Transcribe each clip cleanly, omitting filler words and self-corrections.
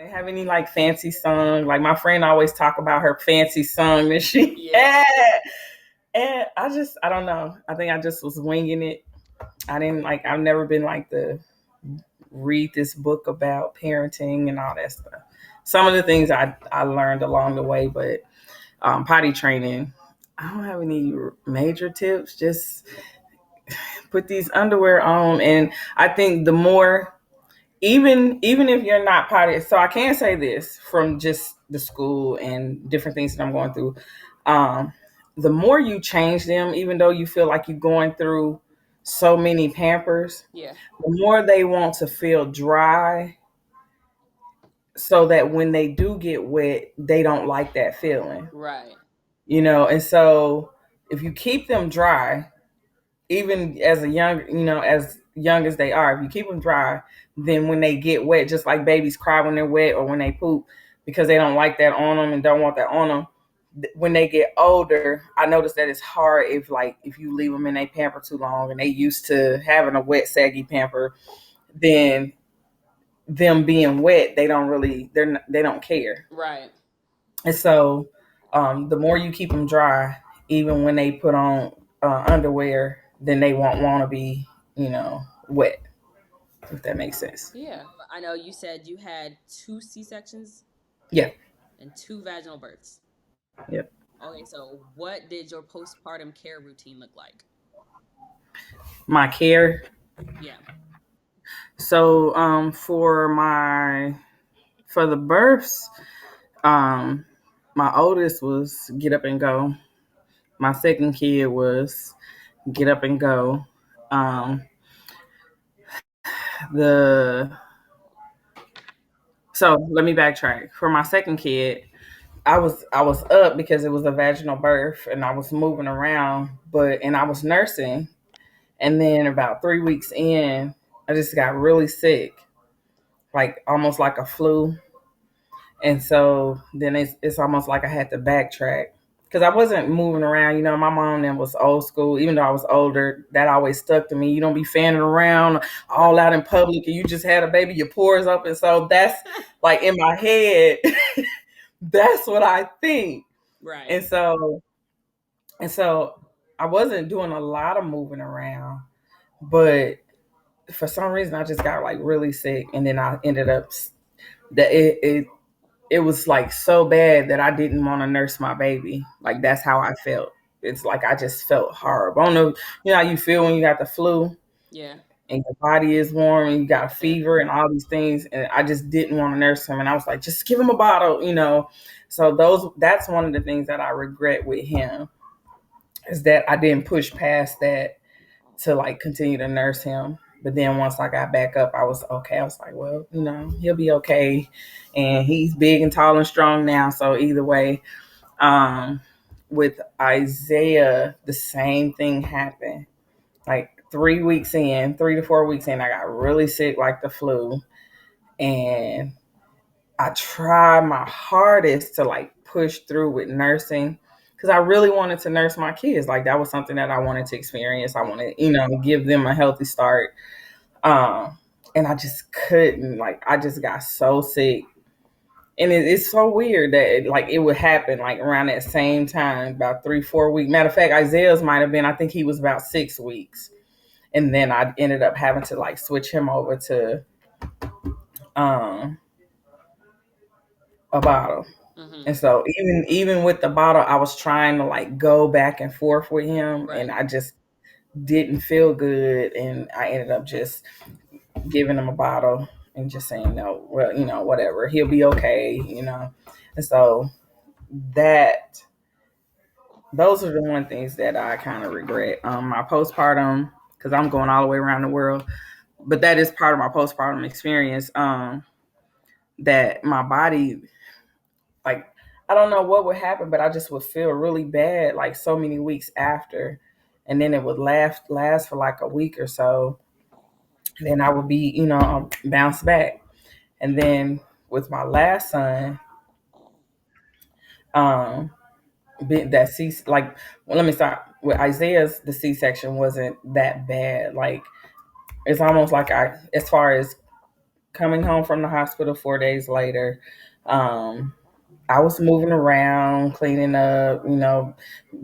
have any like fancy song. Like my friend always talk about her fancy song that she had. And I don't know. I think I just was winging it. I didn't like, I've never been like the read this book about parenting and all that stuff. Some of the things I learned along the way, but potty training, I don't have any major tips. Just put these underwear on. And I think the more, even if you're not potty, so I can say this from just the school and different things that I'm going through. Um, the more you change them, even though you feel like you're going through so many Pampers, Yeah. the more they want to feel dry, so that when they do get wet, they don't like that feeling. Right. And so if you keep them dry, even as as young as they are, if you keep them dry, then when they get wet, just like babies cry when they're wet or when they poop because they don't like that on them and don't want that on them. When they get older, I notice that it's hard if you leave them in a pamper too long and they used to having a wet, saggy pamper, then them being wet, they don't care. Right. And so, the more you keep them dry, even when they put on underwear, then they won't want to be, wet. If that makes sense. Yeah. I know you said you had 2 C-sections. Yeah. And 2 vaginal births. Yep. Okay, so what did your postpartum care routine look like? My care. Yeah. So, for the births, my oldest was get up and go. My second kid was get up and go. So let me backtrack. For my second kid, I was up because it was a vaginal birth and I was moving around, and I was nursing. And then about 3 weeks in, I just got really sick, like almost like a flu. And so then it's almost like I had to backtrack because I wasn't moving around. My mom then was old school. Even though I was older, that always stuck to me. You don't be fanning around all out in public and you just had a baby, your pores open. So that's like in my head, that's what I think. Right. And so I wasn't doing a lot of moving around, but for some reason I just got like really sick, and then I ended up that it was like so bad that I didn't want to nurse my baby. Like that's how I felt. It's like I just felt horrible. I don't know, how you feel when you got the flu. Yeah. And your body is warm and you got a fever and all these things. And I just didn't want to nurse him. And I was like, just give him a bottle. So that's one of the things that I regret with him, is that I didn't push past that to like continue to nurse him. But then once I got back up, I was okay. I was like, well, he'll be okay. And he's big and tall and strong now. So either way, with Isaiah, the same thing happened. Like 3 to 4 weeks in, I got really sick like the flu. And I tried my hardest to like push through with nursing because I really wanted to nurse my kids. Like that was something that I wanted to experience. I wanted, give them a healthy start. And I just couldn't. Like I just got so sick. And it's so weird that it would happen like around that same time, about 3-4 weeks. Matter of fact, Isaiah's might have been, I think he was about 6 weeks. And then I ended up having to like switch him over to a bottle. Mm-hmm. And so even with the bottle, I was trying to like go back and forth with him, right. And I just didn't feel good. And I ended up just giving him a bottle and just saying, no, well, whatever, he'll be okay, And so those are the one things that I kind of regret. My postpartum, because I'm going all the way around the world, but that is part of my postpartum experience. That my body, like, I don't know what would happen, but I just would feel really bad, like so many weeks after, and then it would last for like a week or so. Then I would be, bounce back. And then with my last son, that let me start with Isaiah's. The C-section wasn't that bad. Like it's almost like as far as coming home from the hospital 4 days later, um, I was moving around, cleaning up,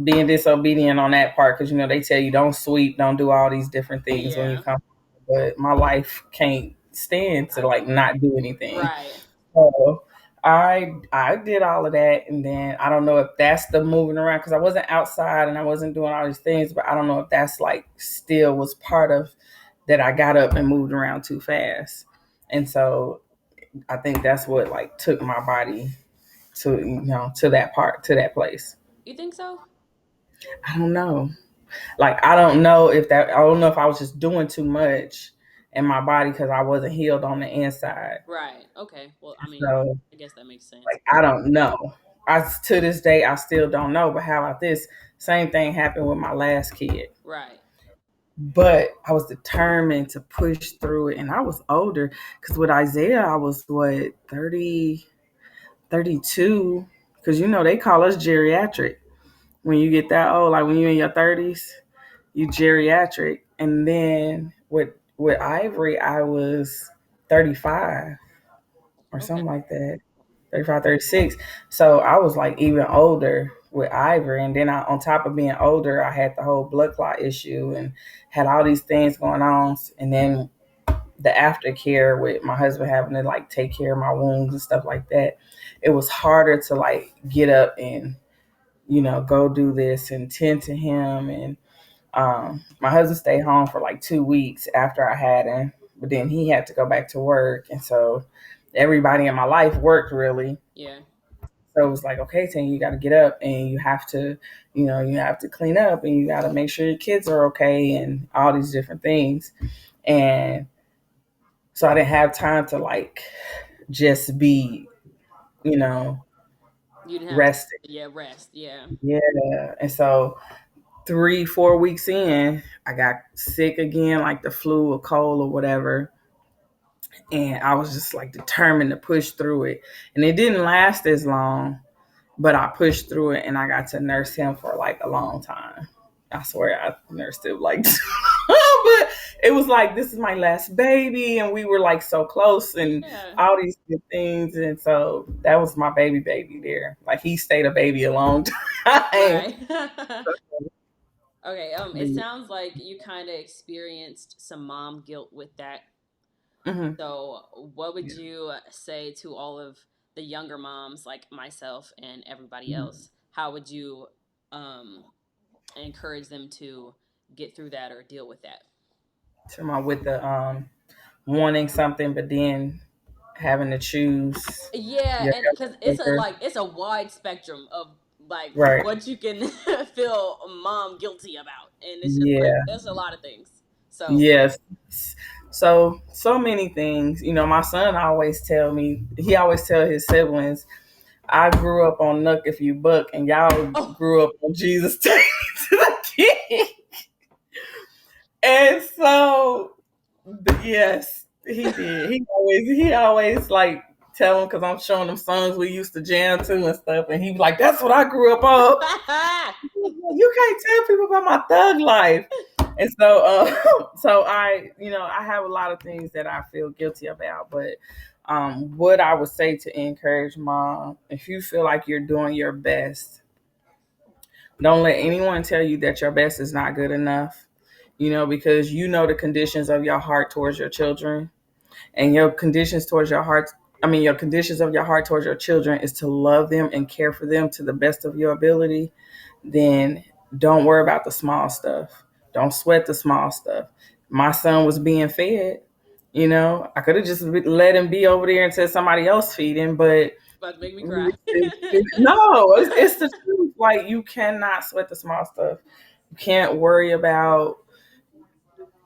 being disobedient on that part because they tell you don't sweep, don't do all these different things when you Yeah. come. But my life can't stand to like not do anything. Right. So I did all of that, and then I don't know if that's the moving around because I wasn't outside and I wasn't doing all these things, but I don't know if that's like still was part of that. I got up and moved around too fast, and so I think that's what like took my body to to that part to that place. You think so? I don't know. Like I don't know if that. I don't know if I was just doing too much in my body because I wasn't healed on the inside. Right. Okay. Well, I mean, So I guess that makes sense. like I don't know. I to this day I still don't know. But how about this? Same thing happened with my last kid. Right. But I was determined to push through it, and I was older because with Isaiah I was what 30, 32. Because they call us geriatric when you get that old, like when you're in your 30s, you geriatric. And then with Ivory, I was 35 or Okay. something like that, 35, 36. So I was like even older with Ivory. And then on top of being older, I had the whole blood clot issue and had all these things going on. And then the aftercare with my husband having to like take care of my wounds and stuff like that. It was harder to like get up and go do this and tend to him. And my husband stayed home for like 2 weeks after I had him, but then he had to go back to work. And so everybody in my life worked really. Yeah. So it was like, okay, Tim, you got to get up and you have to, you have to clean up and you got to make sure your kids are okay and all these different things. And so I didn't have time to like just be, you know, You didn't have to. resting. Yeah. Rest. Yeah. Yeah. And so 3, 4 weeks in, I got sick again, like the flu or cold or whatever. And I was just like determined to push through it. And it didn't last as long, but I pushed through it and I got to nurse him for like a long time. I swear I nursed him like, but it was like, this is my last baby. And we were like so close and Yeah. all these good things. And so that was my baby there. Like he stayed a baby a long time. Right. Okay. But It yeah. sounds like you kind of experienced some mom guilt with that. Mhm. So, what would Yeah. you say to all of the younger moms like myself and everybody Mhm. else? How would you um, encourage them to get through that or deal with that? Talking about with the wanting something, but then having to choose Yeah, your and because health over. it's a wide spectrum of like Right. what you can feel mom guilty about, and it's just like Yeah. there's a lot of things. So, Yes. So many things. My son always tell me. He always tell his siblings, "I grew up on Nuck if you buck, and y'all oh, grew up on Jesus take me to the king." And so, yes, he did. He always like tell him because I'm showing him songs we used to jam to and stuff, and he was like, "That's what I grew up on." You can't tell people about my thug life. And so, so I have a lot of things that I feel guilty about, but what I would say to encourage mom, if you feel like you're doing your best, don't let anyone tell you that your best is not good enough. Because the conditions of your heart towards your children and your conditions towards your heart. I mean, your conditions of your heart towards your children is to love them and care for them to the best of your ability. Then don't worry about the small stuff. Don't sweat the small stuff. My son was being fed. I could have just let him be over there until somebody else feed him, but about to make me cry. no, it's the truth. Like you cannot sweat the small stuff. You can't worry about.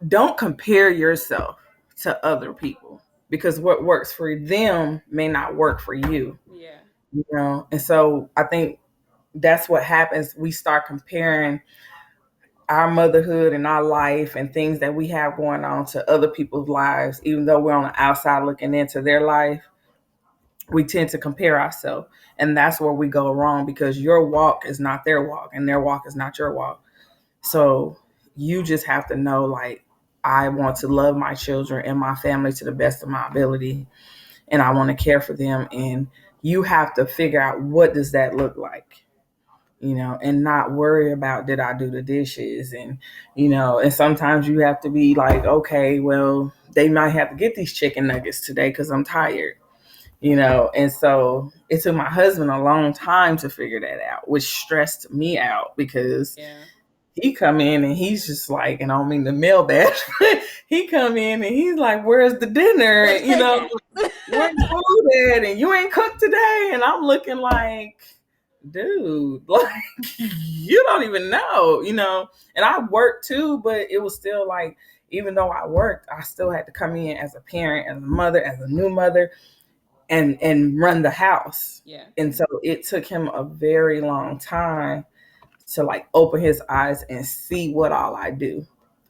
Don't compare yourself to other people because what works for them may not work for you. Yeah. And so I think that's what happens. We start comparing our motherhood and our life and things that we have going on to other people's lives, even though we're on the outside looking into their life. We tend to compare ourselves, and that's where we go wrong because your walk is not their walk and their walk is not your walk. So you just have to know, like, I want to love my children and my family to the best of my ability, and I want to care for them. And you have to figure out, what does that look like, and not worry about, did I do the dishes? And, and sometimes you have to be like, okay, well, they might have to get these chicken nuggets today because I'm tired, And so it took my husband a long time to figure that out, which stressed me out because Yeah. he come in and he's just like, and I don't mean the male bash, but he come in and he's like, where's the dinner? And, Yeah. where's food at? And you ain't cooked today. And I'm looking like, dude, like, you don't even know. And I worked too, but it was still like, even though I worked, I still had to come in as a parent, as a mother, as a new mother, and run the house. Yeah. And so it took him a very long time to like open his eyes and see what all I do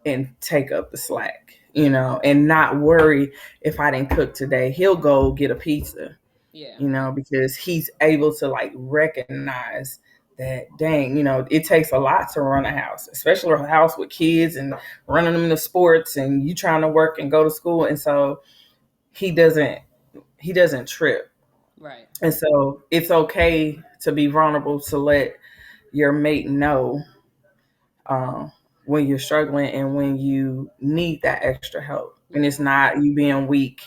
and take up the slack, and not worry if I didn't cook today. He'll go get a pizza, Yeah. because he's able to like recognize that, dang, it takes a lot to run a house, especially a house with kids and running them to sports and you trying to work and go to school. And so he doesn't trip. Right. And so it's okay to be vulnerable, to let your mate know um, when you're struggling and when you need that extra help. And Yeah. it's not you being weak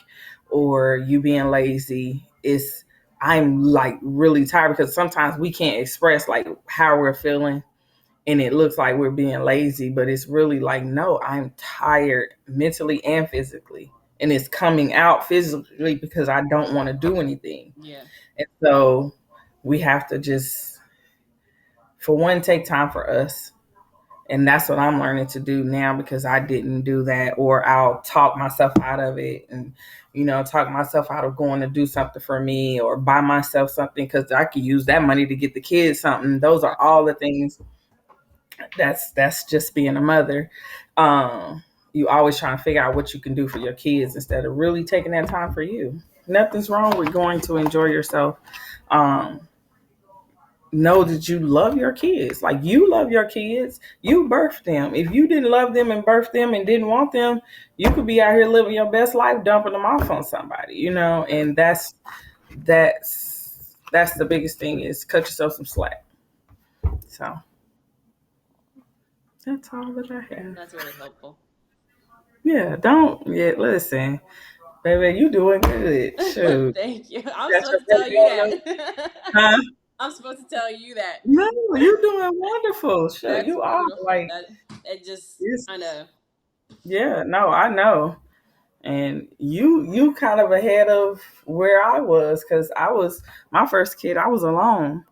or you being lazy. It's, I'm like really tired, because sometimes we can't express like how we're feeling and it looks like we're being lazy, but it's really like, no, I'm tired mentally and physically. And it's coming out physically because I don't want to do anything. Yeah. And so we have to just, for one, take time for us. And that's what I'm learning to do now, because I didn't do that, or I'll talk myself out of it, and talk myself out of going to do something for me or buy myself something because I could use that money to get the kids something. Those are Right. all the things. That's just being a mother. You always trying to figure out what you can do for your kids instead of really taking that time for you. Nothing's wrong with going to enjoy yourself. Um, know that you love your kids. Like, you love your kids. You birthed them. If you didn't love them and birthed them and didn't want them, you could be out here living your best life, dumping them off on somebody, and that's the biggest thing, is cut yourself some slack. So that's all that I have. That's really helpful. Yeah, don't, yeah, listen, baby, you doing good. Shoot. Thank you. I'm Got supposed your to tell baby you on your, that. huh? I'm supposed to tell you that. No, you doing wonderful. Sure, That's you are beautiful. like, That it just kind it's, of yeah, no, I know. And you kind of ahead of where I was, because I was, my first kid, I was alone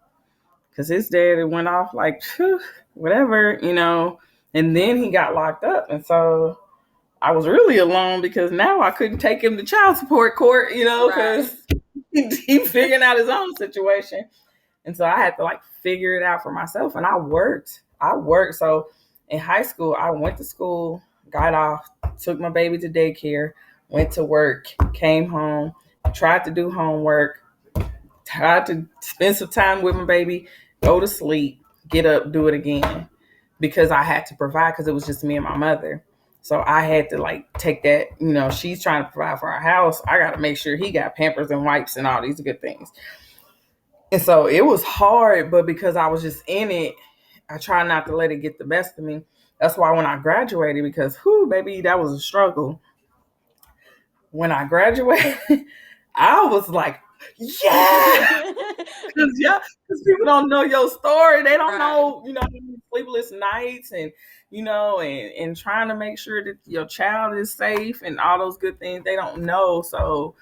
because his dad went off like, phew, whatever, and then he got locked up. And so I was really alone because now I couldn't take him to child support court, right. because he figuring out his own situation. And so I had to like figure it out for myself. And I worked. So in high school, I went to school, got off, took my baby to daycare, went to work, came home, tried to do homework, tried to spend some time with my baby, go to sleep, get up, do it again, because I had to provide, because it was just me and my mother. So I had to like take that, she's trying to provide for our house. I got to make sure he got Pampers and wipes and all these good things. And so it was hard, but because I was just in it, I try not to let it get the best of me. That's why when I graduated, because whoo, baby, that was a struggle. When I graduated, I was like, yeah, because yeah, because people don't know your story. They don't right. know, sleepless nights, and and trying to make sure that your child is safe and all those good things. They don't know. So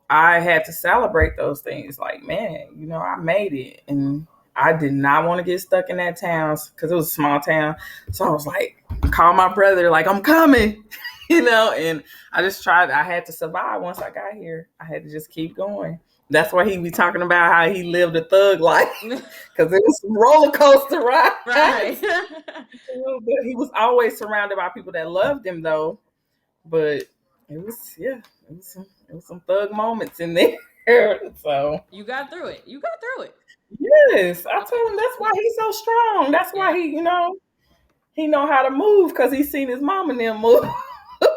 I had to celebrate those things. Like, man, I made it. And I did not want to get stuck in that town because it was a small town. So I was like, call my brother, like, I'm coming, and I just tried. I had to survive once I got here. I had to just keep going. That's why he be talking about how he lived a thug life, because it was some roller coaster right. rides. But he was always surrounded by people that loved him, though. But it was, yeah, it was some thug moments in there. So You got through it. You got through it. yes, I Okay. told him that's why he's so strong. That's why Yeah. he know how to move, because he's seen his mom and them move.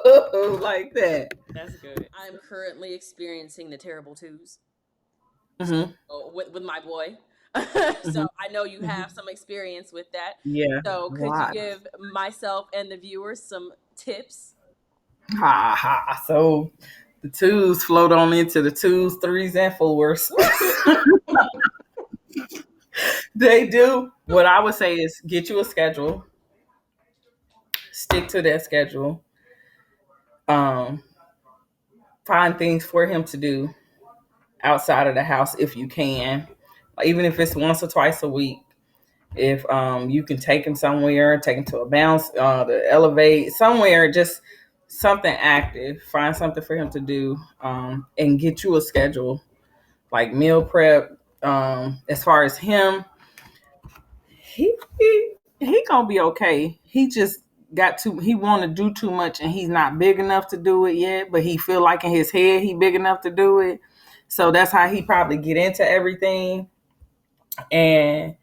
like that. That's good. I'm currently experiencing the terrible twos. So Hmm. with my boy. So Hmm. I know you Hmm. have some experience with that. Yeah, So a could you lot. give myself and the viewers some tips? Ha ha. So the twos float on into the twos, threes, and fours. They do. What I would say is get you a schedule, stick to that schedule. Um, find things for him to do outside of the house if you can, even if it's once or twice a week. If you can take him somewhere, take him to a bounce, to elevate somewhere, just something active. Find something for him to do, and get you a schedule like meal prep. As far as him, he gonna be okay. He just got too. He want to do too much, and he's not big enough to do it yet. But he feel like in his head he big enough to do it. So that's how he probably get into everything. And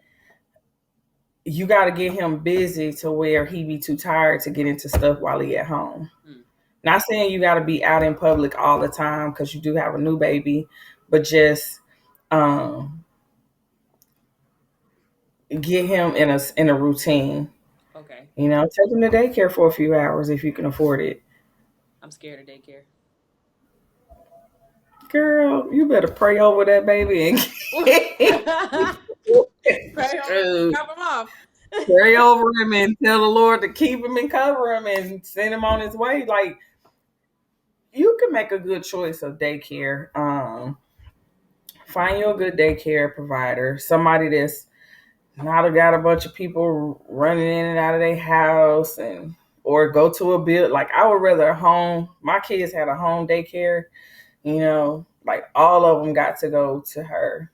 you got to get him busy to where he be too tired to get into stuff while he at home. Hmm. Not saying you got to be out in public all the time because you do have a new baby, but just um, get him in a routine. Okay. Take him to daycare for a few hours if you can afford it. I'm scared of daycare. Girl, you better pray over that baby and Pray over him, Shoot. drop him off. Pray over him and tell the Lord to keep him and cover him and send him on his way. Like, you can make a good choice of daycare. Find you a good daycare provider, somebody that's not got a bunch of people running in and out of their house, and or go to a build. Like, I would rather a home. My kids had a home daycare. Like all of them got to go to her.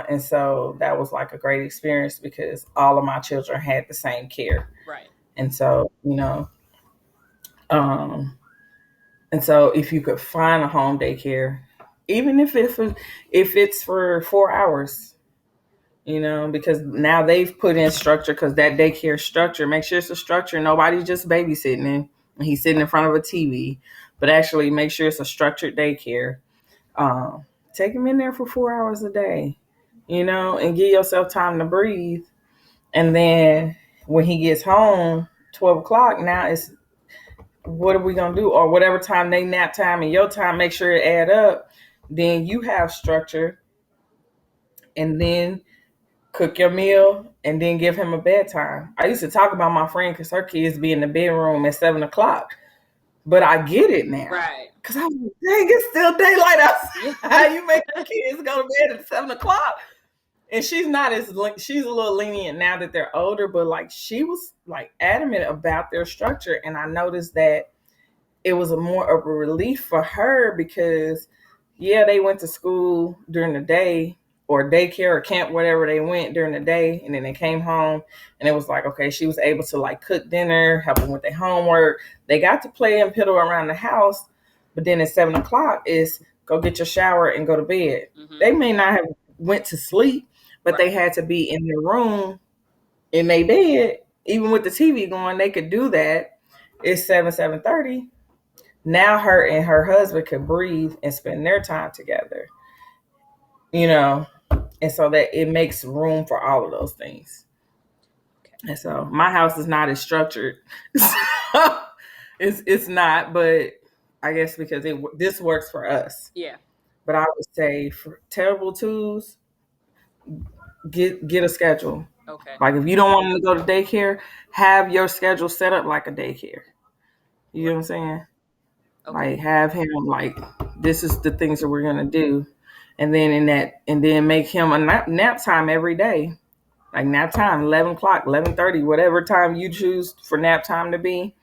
And so that was like a great experience because all of my children had the same care. Right. And so, um, and so if you could find a home daycare, even if it's for 4 hours, because now they've put in structure because that daycare structure, make sure it's a structure. Nobody's just babysitting and he's sitting in front of a TV, but actually make sure it's a structured daycare. Um, take him in there for 4 hours a day, and give yourself time to breathe. And then when he gets home, 12 o'clock, now it's what are we going to do? Or whatever time they nap time and your time, make sure it add up. Then you have structure, and then cook your meal and then give him a bedtime. I used to talk about my friend because her kids be in the bedroom at 7 o'clock, but I get it now. Right. Cause I was like, dang, it's still daylight outside. Yeah. You make the kids go to bed at 7 o'clock. And she's not as she's a little lenient now that they're older, but like she was like adamant about their structure, and I noticed that it was a more of a relief for her because yeah, they went to school during the day or daycare or camp, whatever they went during the day, and then they came home and it was like, okay, she was able to like cook dinner, help them with their homework. They got to play and piddle around the house, but then at 7 o'clock is go get your shower and go to bed. Hmm. They may not have went to sleep, but Right. they had to be in their room in their bed, even with the TV going. They could do that. It's 7:30. Now her and her husband could breathe and spend their time together, you know, and so that it makes room for all of those things. Okay. And so my house is not as structured. It's not, but I guess because this works for us. Yeah. But I would say for terrible twos, get a schedule. Okay. Like if you don't want them to go to daycare, have your schedule set up like a daycare. You know Right. what I'm saying? Okay. Like have him like this is the things that we're gonna do, and then and then make him a nap time every day. Like nap time, 11 o'clock, 11:30, whatever time you choose for nap time to be,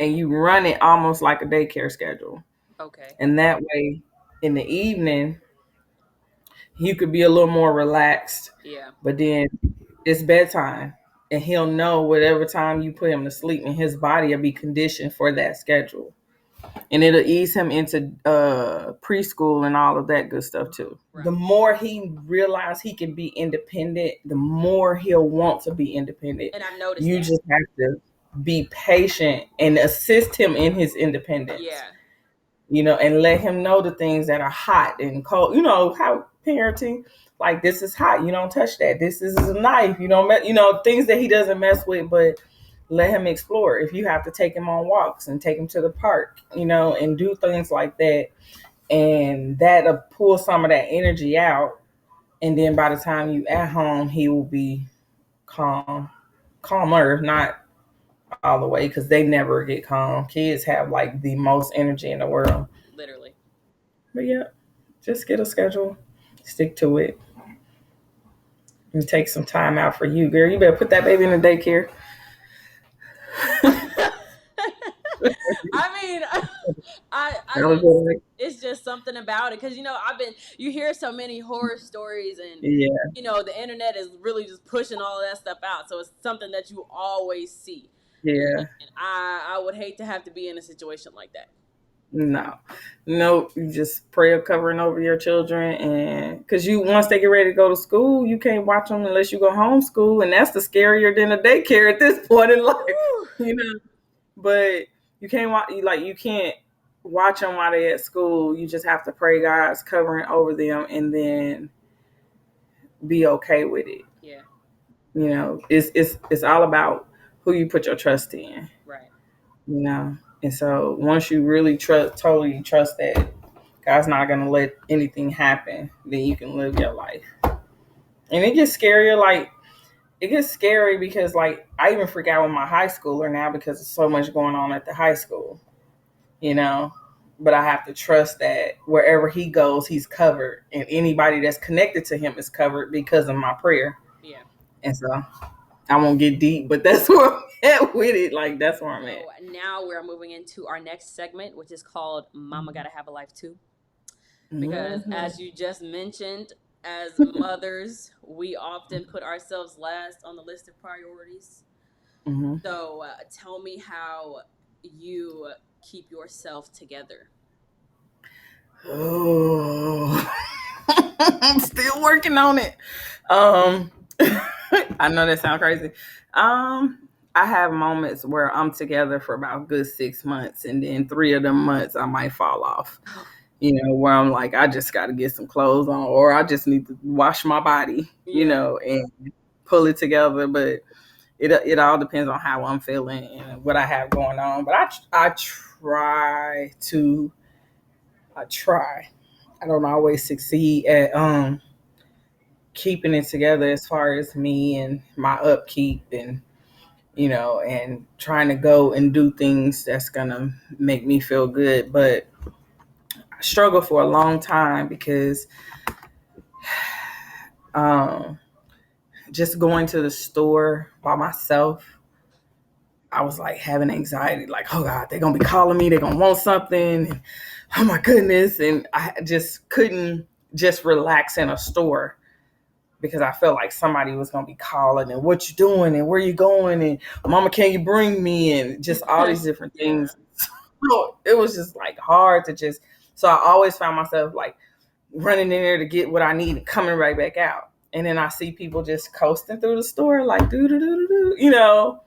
and you run it almost like a daycare schedule. Okay. And that way, in the evening, you could be a little more relaxed. Yeah. But then it's bedtime, and he'll know whatever time you put him to sleep, and his body will be conditioned for that schedule. And it'll ease him into preschool and all of that good stuff too. The Right. more he realizes he can be independent, the more he'll want to be independent. And I've noticed You that. just have to. be patient and assist him in his independence, Yeah. and let him know the things that are hot and cold. How parenting, like, this is hot, you don't touch that. This is a knife, you don't, things that he doesn't mess with, but let him explore. If you have to take him on walks and take him to the park, and do things like that, and that'll pull some of that energy out. And then by the time you at home, he will be calmer, not all the way, because they never get calm. Kids have like the most energy in the world. Literally. But yeah, just get a schedule, stick to it, and take some time out for you, girl. You better put that baby in the daycare. I mean, I That was just, like, it's just something about it because you hear so many horror stories, and yeah, the internet is really just pushing all of that stuff out, so it's something that you always see, yeah. and I would hate to have to be in a situation like that. No, no, you just pray a covering over your children, and because once they get ready to go to school, you can't watch them unless you go homeschool, and that's the scarier than a daycare at this point in life, Woo. you know. But you can't watch, you can't watch them while they're at school. You just have to pray God's covering over them, and then be okay with it. Yeah. It's all about who you put your trust in. Right. And so once you really totally trust that God's not gonna let anything happen, then you can live your life. And it gets scarier, like it gets scary because like I even freak out with my high schooler now because there's so much going on at the high school, you know. But I have to trust that wherever he goes, he's covered, and anybody that's connected to him is covered because of my prayer. Yeah. And so I won't get deep, but that's where I'm at with it. Like that's where I'm at. So now we're moving into our next segment, which is called Mama Gotta Have a Life Too. Because Mm-hmm. as you just mentioned, as mothers, we often put ourselves last on the list of priorities. Mm-hmm. So tell me how you keep yourself together. Oh, I'm still working on it. Um, I know that sounds crazy. I have moments where I'm together for about a good 6 months, and then 3 of them months I might fall off. Where I'm like, I just got to get some clothes on, or I just need to wash my body, Yeah. and pull it together. But it all depends on how I'm feeling and what I have going on. But I try to. I try. I don't always succeed at keeping it together as far as me and my upkeep, and and trying to go and do things that's gonna make me feel good. But I struggled for a long time because um just going to the store by myself, I was like having anxiety, like, oh God, they're gonna be calling me, they're gonna want something, and, oh my goodness. And I just couldn't just relax in a store because I felt like somebody was gonna be calling, and what you doing and where you going, and mama, can you bring me, and just all these different Yeah. things. So it was just like hard to just, so I always found myself like running in there to get what I need and coming right back out. And then I see people just coasting through the store like do do do do,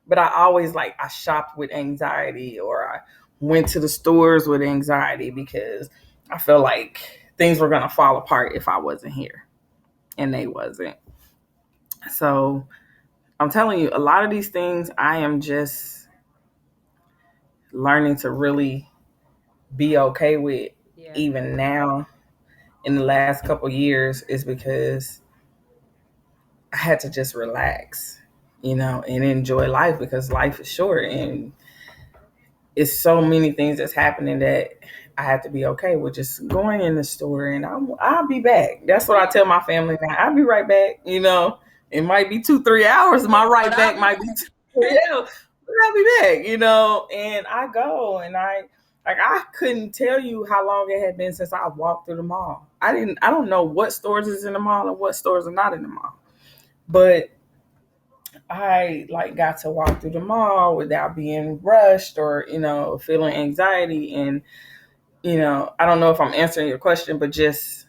but I always like, I shopped with anxiety, or I went to the stores with anxiety because I felt like things were gonna fall apart if I wasn't here, and they wasn't. So I'm telling you, a lot of these things I am just learning to really be okay with, Yeah. even now in the last couple years, is because I had to just relax, and enjoy life, because life is short, and it's so many things that's happening that I have to be okay with just going in the store, and I'll be back. That's what I Yeah. tell my family now. I'll be right back. It might be 2-3 hours. My But right I'll back be might be 2-3 hours. But I'll be back. And I go, and I couldn't tell you how long it had been since I walked through the mall. I don't know what stores is in the mall and what stores are not in the mall, but I like got to walk through the mall without being rushed or, feeling anxiety. And, I don't know if I'm answering your question, but just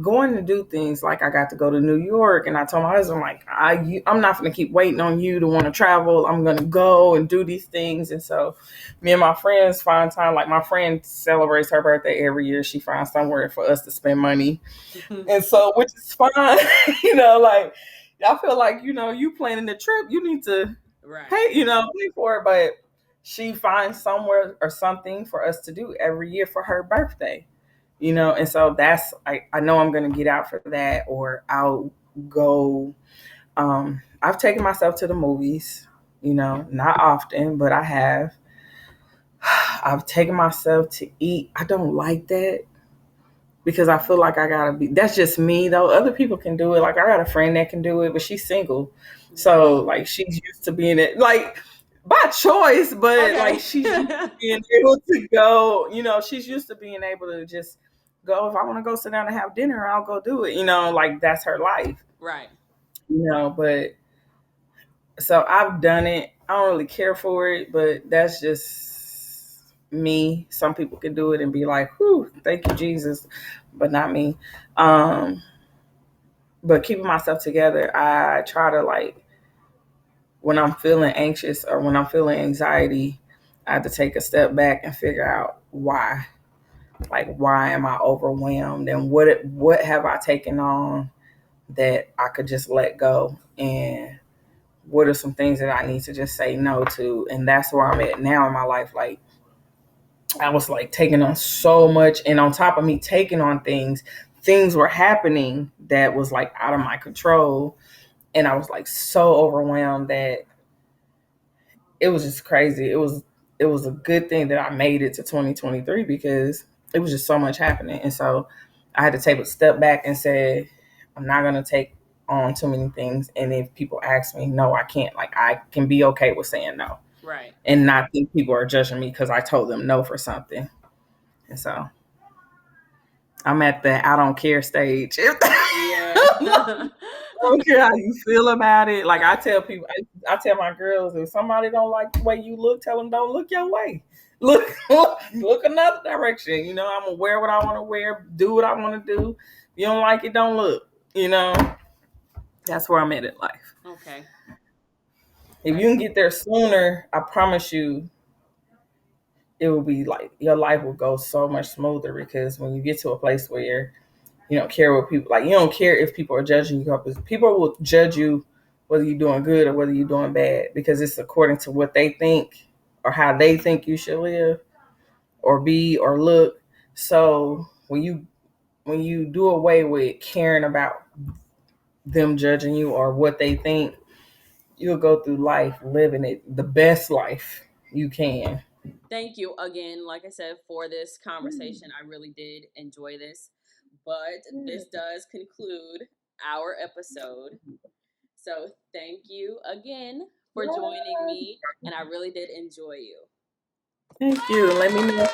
going to do things. Like I got to go to New York, and I told my husband, like, I'm not going to keep waiting on you to want to travel. I'm going to go and do these things. And so me and my friends find time. Like my friend celebrates her birthday every year. She finds somewhere for us to spend money. And so, which is fine, like I feel like, you planning the trip, you need to Right. pay for it. But she finds somewhere or something for us to do every year for her birthday. And so that's, I know I'm gonna get out for that, or I'll go. I've taken myself to the movies, not often, but I have. I've taken myself to eat. I don't like that because I feel like I gotta be. That's just me though. Other people can do it. Like I got a friend that can do it, but she's single, so like she's used to being it, like by choice, but like Okay. she's used to being able to go. She's used to being able to just go. If I want to go sit down and have dinner, I'll go do it. Like that's her life. Right. But so I've done it. I don't really care for it, but that's just me. Some people can do it and be like, "Whew, thank you, Jesus," but not me. Um, but keeping myself together, I try to, like, when I'm feeling anxious or when I'm feeling anxiety, I have to take a step back and figure out why. Like, why am I overwhelmed, and what have I taken on that I could just let go, and what are some things that I need to just say no to. And that's where I'm at now in my life. Like I was like taking on so much, and on top of me taking on things were happening that was like out of my control. And I was like so overwhelmed that it was just crazy. It was a good thing that I made it to 2023 because it was just so much happening. And so I had to take a step back and say, I'm not gonna take on too many things. And if people ask me, no, I can't. Like I can be okay with saying no Right. and not think people are judging me because I told them no for something. And so I'm at the I don't care stage. Yeah. I don't care how you feel about it. Like I Right. tell people, I tell my girls, if somebody don't like the way you look, tell them don't look your way. Look another direction. I'm gonna wear what I want to wear, do what I want to do. If you don't like it, don't look. That's where I'm at in life. Okay. If you That's can get there sooner, I promise you, it will be like your life will go so much smoother because when you get to a place where you don't care what people like. You don't care if people are judging you because people will judge you whether you're doing good or whether you're doing bad because it's according to what they think or how they think you should live or be or look. So when you do away with caring about them judging you or what they think, you'll go through life living it the best life you can. Thank you again, like I said, for this conversation. I really did enjoy this. But this does conclude our episode. So thank you again for joining me, and I really did enjoy you. Thank you. Let me know